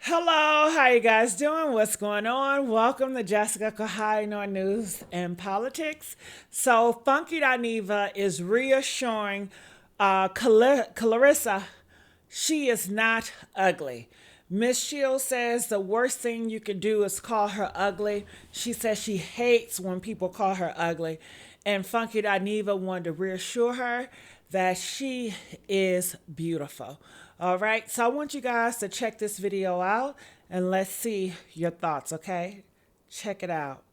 Hello, how you guys doing? What's going on? Welcome to Jessica Kahino News and Politics. So, Funky Dineva is reassuring Clarissa she is not ugly. Miss Shields says the worst thing you can do is call her ugly. She says she hates when people call her ugly. And Funky Dineva wanted to reassure her that she is beautiful. All right, so I want you guys to check this video out and let's see your thoughts, okay? Check it out.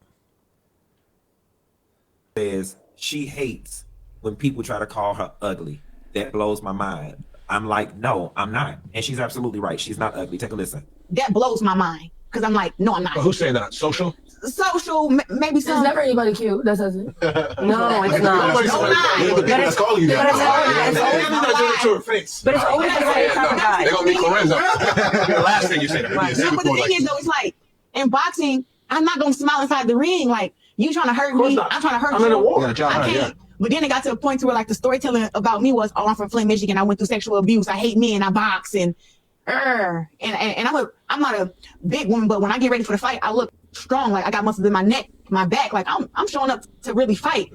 Says she hates when people try to call her ugly. That blows my mind. I'm like, no, I'm not. And she's absolutely right. She's not ugly. Take a listen. That blows my mind because I'm like, no, I'm not. But who's saying that? Social? Social, maybe There's some. never anybody cute. That doesn't. No, it's not. That's calling you that. But it's Not to her face. But it's always the same type of guy. They're gonna be Claressa. The last thing you say to her. No, but the thing is though, it's like in boxing, I'm not gonna smile inside the ring. Like you trying to hurt me, I'm trying to hurt you. I'm in a war. I can't. But then it got to a point to where like the storytelling about me was, oh, I'm from Flint, Michigan. I went through sexual abuse. I hate men. I box and I'm not a big woman, but when I get ready for the fight, I look strong. Like I got muscles in my neck, my back. Like I'm showing up to really fight.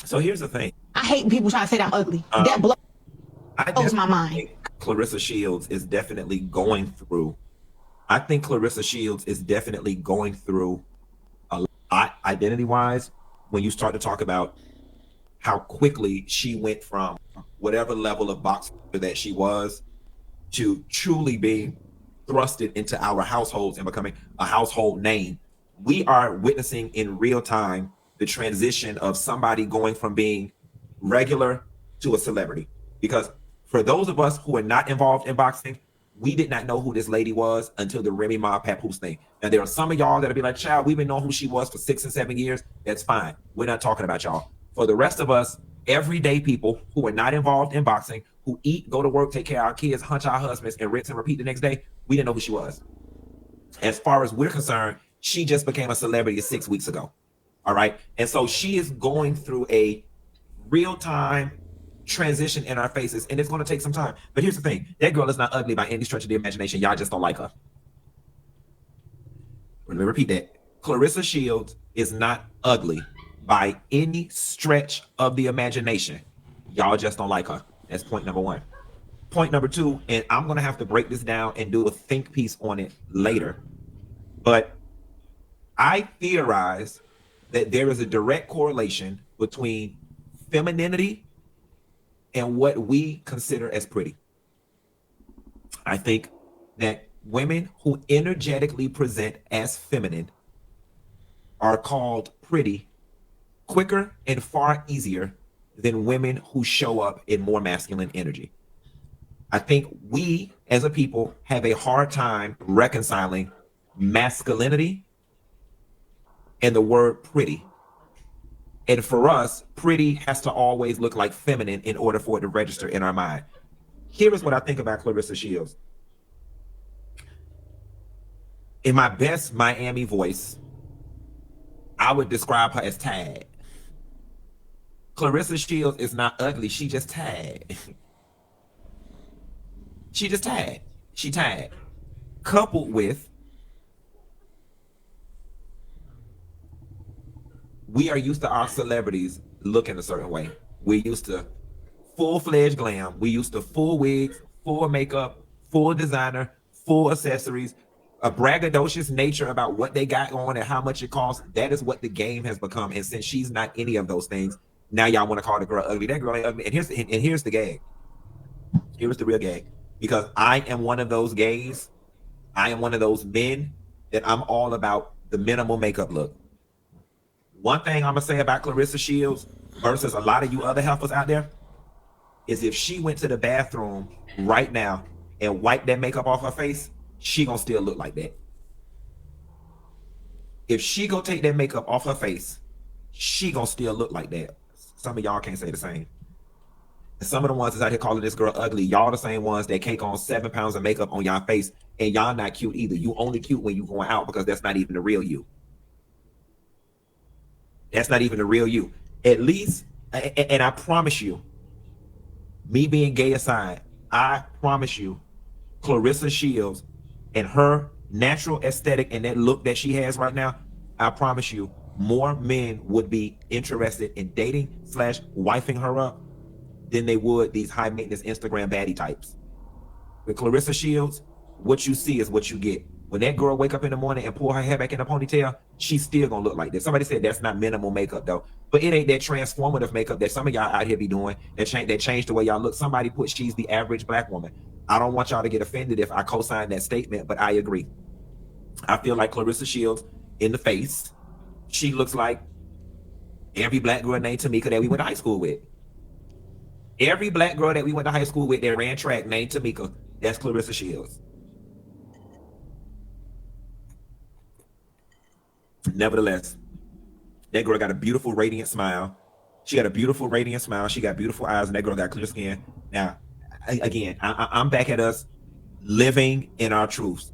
So here's the thing. I hate people trying to say that I'm ugly. That blows my mind. Think Claressa Shields is definitely going through. I think Claressa Shields is definitely going through a lot identity-wise when you start to talk about how quickly she went from whatever level of boxer that she was to truly being thrusted into our households and becoming a household name. We are witnessing in real time the transition of somebody going from being regular to a celebrity. Because for those of us who are not involved in boxing, we did not know who this lady was until the Remy Ma Papoose thing. Now, there are some of y'all that'll be like, child, we've been knowing who she was for 6 and 7 years. That's fine. We're not talking about y'all. For the rest of us, everyday people who are not involved in boxing, who eat, go to work, take care of our kids, hunch our husbands, and rinse and repeat the next day, we didn't know who she was. As far as we're concerned, she just became a celebrity 6 weeks ago. All right. And so she is going through a real-time transition in our faces, and it's going to take some time. But here's the thing. That girl is not ugly by any stretch of the imagination. Y'all just don't like her. Let me repeat that. Claressa Shields is not ugly by any stretch of the imagination. Y'all just don't like her. That's point number one. Point number two, and I'm going to have to break this down and do a think piece on it later, but I theorize that there is a direct correlation between femininity and what we consider as pretty. I think that women who energetically present as feminine are called pretty quicker and far easier than women who show up in more masculine energy. I think we as a people have a hard time reconciling masculinity and the word pretty. And for us, pretty has to always look like feminine in order for it to register in our mind. Here is what I think about Claressa Shields. In my best Miami voice, I would describe her as tad. Claressa Shields is not ugly. She just tad. She just tad. She tad. Coupled with, we are used to our celebrities looking a certain way. We're used to full-fledged glam. We used to full wigs, full makeup, full designer, full accessories, a braggadocious nature about what they got on and how much it costs. That is what the game has become. And since she's not any of those things, now y'all want to call the girl ugly. That girl ain't ugly. And here's the gag. Here's the real gag. Because I am one of those gays. I am one of those men that I'm all about the minimal makeup look. One thing I'm gonna say about Claressa Shields versus a lot of you other heifers out there is if she went to the bathroom right now and wiped that makeup off her face, she gonna still look like that. If she go take that makeup off her face, she gonna still look like that. Some of y'all can't say the same. And some of the ones that's out here calling this girl ugly, y'all the same ones that cake on 7 pounds of makeup on y'all face, and y'all not cute either. You only cute when you going out because that's not even the real you. That's not even the real you. At least, and I promise you, me being gay aside, I promise you, Claressa Shields and her natural aesthetic and that look that she has right now, I promise you, more men would be interested in dating / wifing her up than they would these high maintenance Instagram baddie types. With Claressa Shields, what you see is what you get. When that girl wake up in the morning and pull her hair back in a ponytail, she's still gonna look like this. Somebody said that's not minimal makeup though, but it ain't that transformative makeup that some of y'all out here be doing that change the way y'all look. Somebody put she's the average black woman. I don't want y'all to get offended if I co-sign that statement, but I agree. I feel like Claressa Shields in the face, she looks like every black girl named Tamika that we went to high school with. Every black girl that we went to high school with that ran track named Tamika, that's Claressa Shields. Nevertheless, that girl got a beautiful, radiant smile. She got a beautiful, radiant smile. She got beautiful eyes, and that girl got clear skin. Now, again, I'm back at us living in our truths.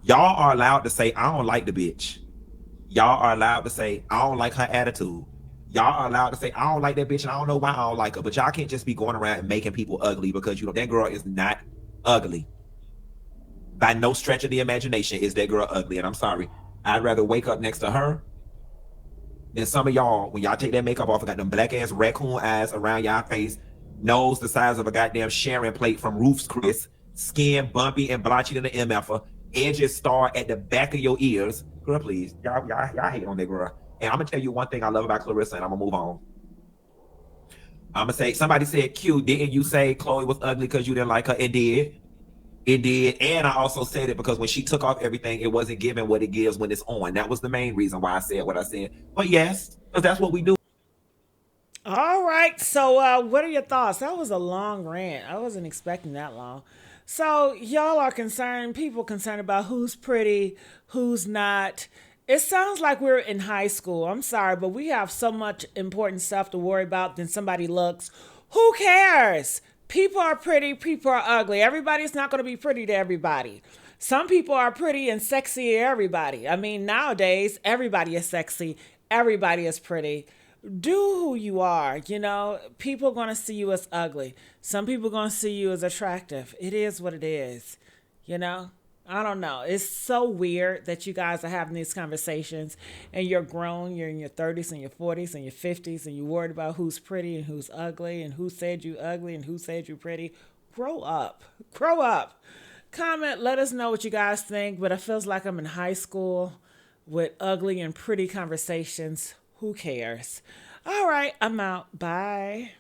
Y'all are allowed to say, I don't like the bitch. Y'all are allowed to say, I don't like her attitude. Y'all are allowed to say, I don't like that bitch, and I don't know why I don't like her. But y'all can't just be going around and making people ugly because, you know, that girl is not ugly. By no stretch of the imagination is that girl ugly, and I'm sorry. I'd rather wake up next to her than some of y'all, when y'all take that makeup off and got them black ass raccoon eyes around y'all face, nose the size of a goddamn sharing plate from Ruth's Chris, skin bumpy and blotchy than an MFer, edges start at the back of your ears. Girl, please. Y'all hate on that girl. And I'm gonna tell you one thing I love about Claressa, and I'm gonna move on. I'm gonna say, somebody said, Q, didn't you say Chloe was ugly because you didn't like her? It did. It did. And I also said it because when she took off everything, it wasn't giving what it gives when it's on. That was the main reason why I said what I said. But yes, because that's what we do. All right. So, what are your thoughts? That was a long rant. I wasn't expecting that long. So, y'all are concerned, people concerned about who's pretty, who's not. It sounds like we're in high school. I'm sorry, but we have so much important stuff to worry about than somebody looks. Who cares? People are pretty, people are ugly. Everybody's not going to be pretty to everybody. Some people are pretty and sexy to everybody. I mean, nowadays, everybody is sexy, everybody is pretty. Do who you are, you know. People are going to see you as ugly. Some people are going to see you as attractive. It is what it is, you know. I don't know. It's so weird that you guys are having these conversations and you're grown, you're in your 30s and your 40s and your 50s and you're worried about who's pretty and who's ugly and who said you ugly and who said you pretty. Grow up. Grow up. Comment, let us know what you guys think, but it feels like I'm in high school with ugly and pretty conversations. Who cares? All right, I'm out. Bye.